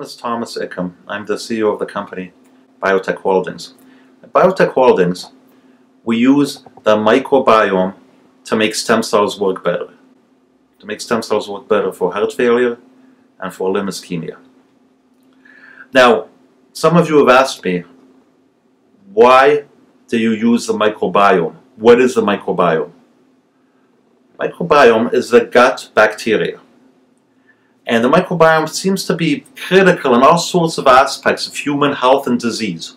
name is Thomas Ickham. I'm the CEO of the company Biotech Holdings. At Biotech Holdings, we use the microbiome to make stem cells work better. To make stem cells work better for heart failure and for limb ischemia. Now, some of you have asked me, why do you use the microbiome? What is the microbiome? Microbiome is the gut bacteria. And the microbiome seems to be critical in all sorts of aspects of human health and disease.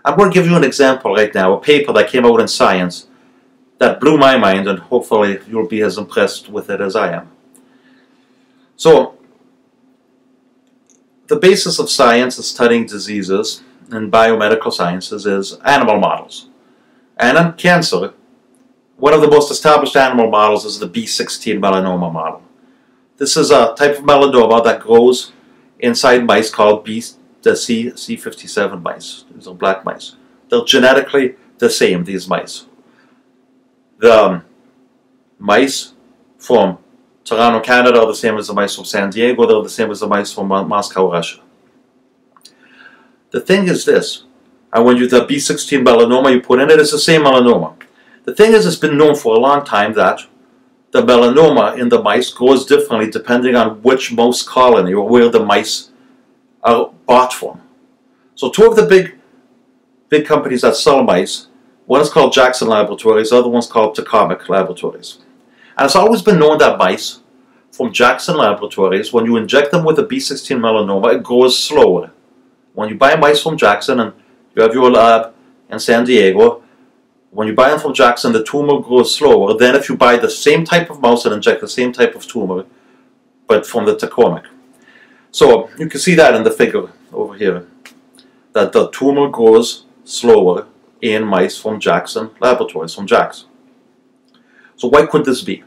I'm going to give you an example right now, a paper that came out in Science that blew my mind, and hopefully you'll be as impressed with it as I am. So, the basis of science in studying diseases and biomedical sciences is animal models. And in cancer, one of the most established animal models is the B16 melanoma model. This is a type of melanoma that grows inside mice called the C57 mice. These are black mice. They're genetically the same, these mice. The mice from Toronto, Canada are the same as the mice from San Diego. They're the same as the mice from Moscow, Russia. The thing is this, and when you the B16 melanoma you put in it, it's the same melanoma. The thing is, it's been known for a long time that the melanoma in the mice grows differently depending on which mouse colony or where the mice are bought from. So two of the big companies that sell mice, one is called Jackson Laboratories, the other one's called Taconic Laboratories. And it's always been known that mice from Jackson Laboratories, when you inject them with a B16 melanoma, it grows slower. When you buy mice from Jackson and you have your lab in San Diego, when you buy them from Jackson, the tumor grows slower than if you buy the same type of mouse and inject the same type of tumor, but from the Taconic. So you can see that in the figure over here, that the tumor grows slower in mice from Jackson Laboratories, from JAX. So why could this be?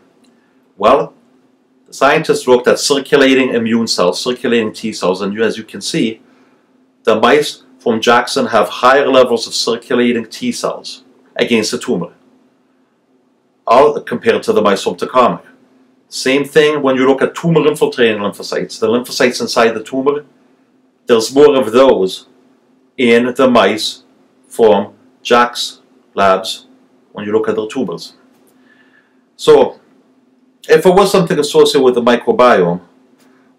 Well, the scientists looked at circulating immune cells, circulating T cells, and as you can see, the mice from Jackson have higher levels of circulating T cells against the tumor, all compared to the mice from Taconic. Same thing when you look at tumor-infiltrating lymphocytes. The lymphocytes inside the tumor, there's more of those in the mice from JAX labs when you look at their tumors. So, if it was something associated with the microbiome,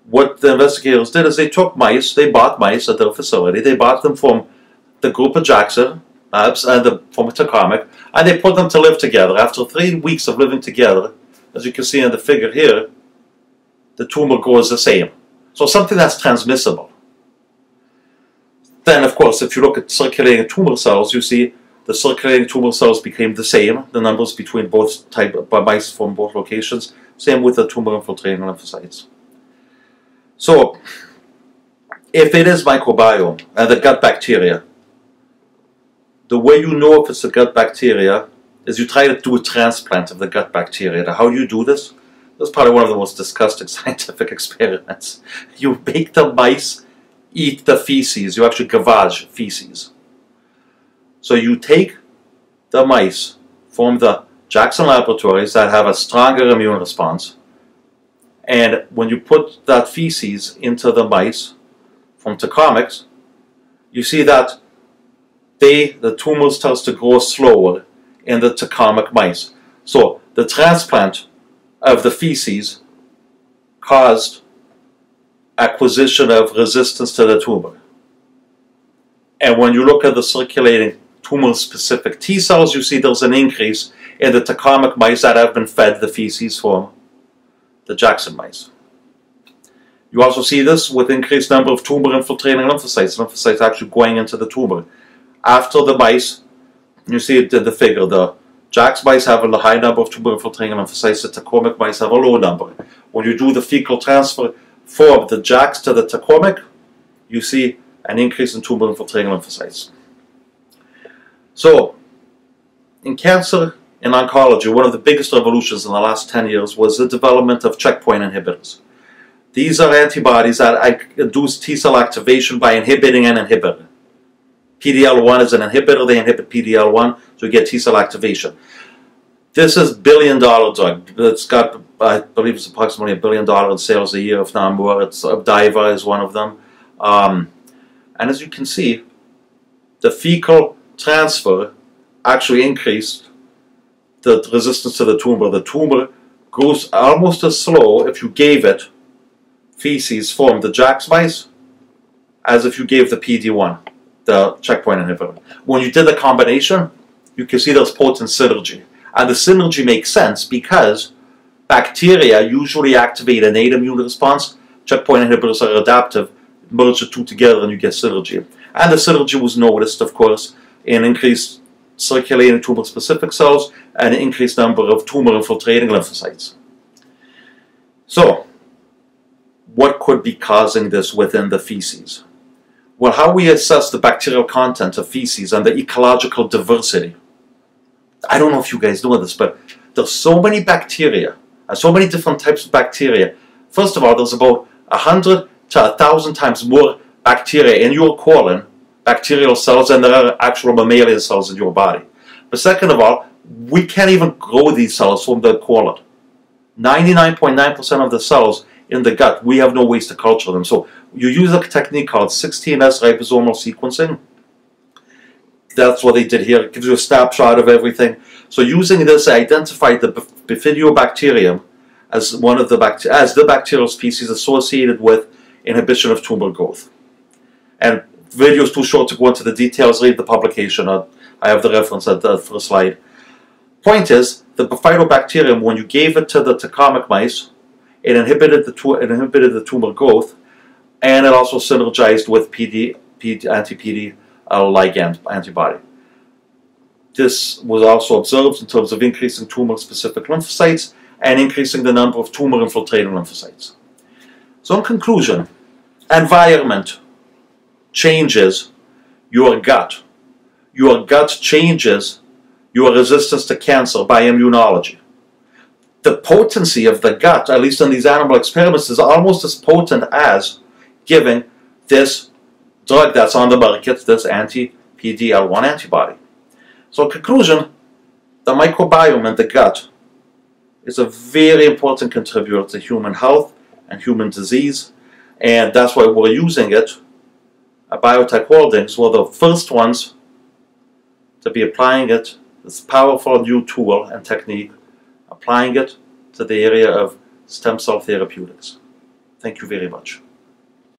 what the investigators did is they took mice, they bought mice at their facility, they bought them from the group of Jackson labs and from Taconic, and they put them to live together. After 3 weeks of living together, as you can see in the figure here, the tumor grows the same. So something that's transmissible. Then, of course, if you look at circulating tumor cells, you see the circulating tumor cells became the same, the numbers between both type of mice from both locations, same with the tumor-infiltrating lymphocytes. So, if it is microbiome and the gut bacteria, the way you know if it's a gut bacteria is you try to do a transplant of the gut bacteria. Now, how do you do this? This is probably one of the most disgusting scientific experiments. You make the mice eat the feces. You actually gavage feces. So you take the mice from the Jackson Laboratories that have a stronger immune response, and when you put that feces into the mice from Taconic, you see that the tumor starts to grow slower in the Taconic mice. So the transplant of the feces caused acquisition of resistance to the tumor. And when you look at the circulating tumor-specific T cells, you see there's an increase in the Taconic mice that have been fed the feces from the Jackson mice. You also see this with increased number of tumor-infiltrating lymphocytes, lymphocytes actually going into the tumor. After the mice, you see it in the figure, the JAX mice have a high number of tumor-infiltrating lymphocytes, the Taconic mice have a low number. When you do the fecal transfer from the JAX to the Taconic, you see an increase in tumor-infiltrating lymphocytes. So, in cancer, in oncology, one of the biggest revolutions in the last 10 years was the development of checkpoint inhibitors. These are antibodies that induce T-cell activation by inhibiting an inhibitor. PD-L1 is an inhibitor, they inhibit PD-L1, so you get T-cell activation. This is billion-dollar drug. It's got, I believe it's approximately $1 billion in sales a year, if not more. It's Abdiva is one of them. And as you can see, the fecal transfer actually increased the resistance to the tumor. The tumor grows almost as slow if you gave it feces from the JAK mice as if you gave the PD-1, the checkpoint inhibitor. When you did the combination, you can see there's potent synergy. And the synergy makes sense because bacteria usually activate innate immune response. Checkpoint inhibitors are adaptive. Merge the two together and you get synergy. And the synergy was noticed, of course, in increased circulating tumor-specific cells and an increased number of tumor-infiltrating lymphocytes. So, what could be causing this within the feces? Well, how we assess the bacterial content of feces and the ecological diversity. I don't know if you guys know this, but there's so many bacteria and so many different types of bacteria. First of all, there's about 100 to 1,000 times more bacteria in your colon, bacterial cells, than there are actual mammalian cells in your body. But second of all, we can't even grow these cells from the colon. 99.9% of the cells in the gut, we have no ways to culture them. So you use a technique called 16S ribosomal sequencing. That's what they did here. It gives you a snapshot of everything. So using this, I identified the Bifidobacterium as one of the bacterial species associated with inhibition of tumor growth. And the video is too short to go into the details. Read the publication. I have the reference at the first slide. Point is, the Bifidobacterium, when you gave it to the Taconic mice, it inhibited the tumor growth, and it also synergized with anti-PD ligand antibody. This was also observed in terms of increasing tumor-specific lymphocytes and increasing the number of tumor-infiltrating lymphocytes. So in conclusion, environment changes your gut. Your gut changes your resistance to cancer by immunology. The potency of the gut, at least in these animal experiments, is almost as potent as giving this drug that's on the market, this anti-PD-L1 antibody. So in conclusion, the microbiome in the gut is a very important contributor to human health and human disease, and that's why we're using it. At Biotech Holdings, we're the first ones to be applying it, this powerful new tool and technique, applying it to the area of stem cell therapeutics. Thank you very much.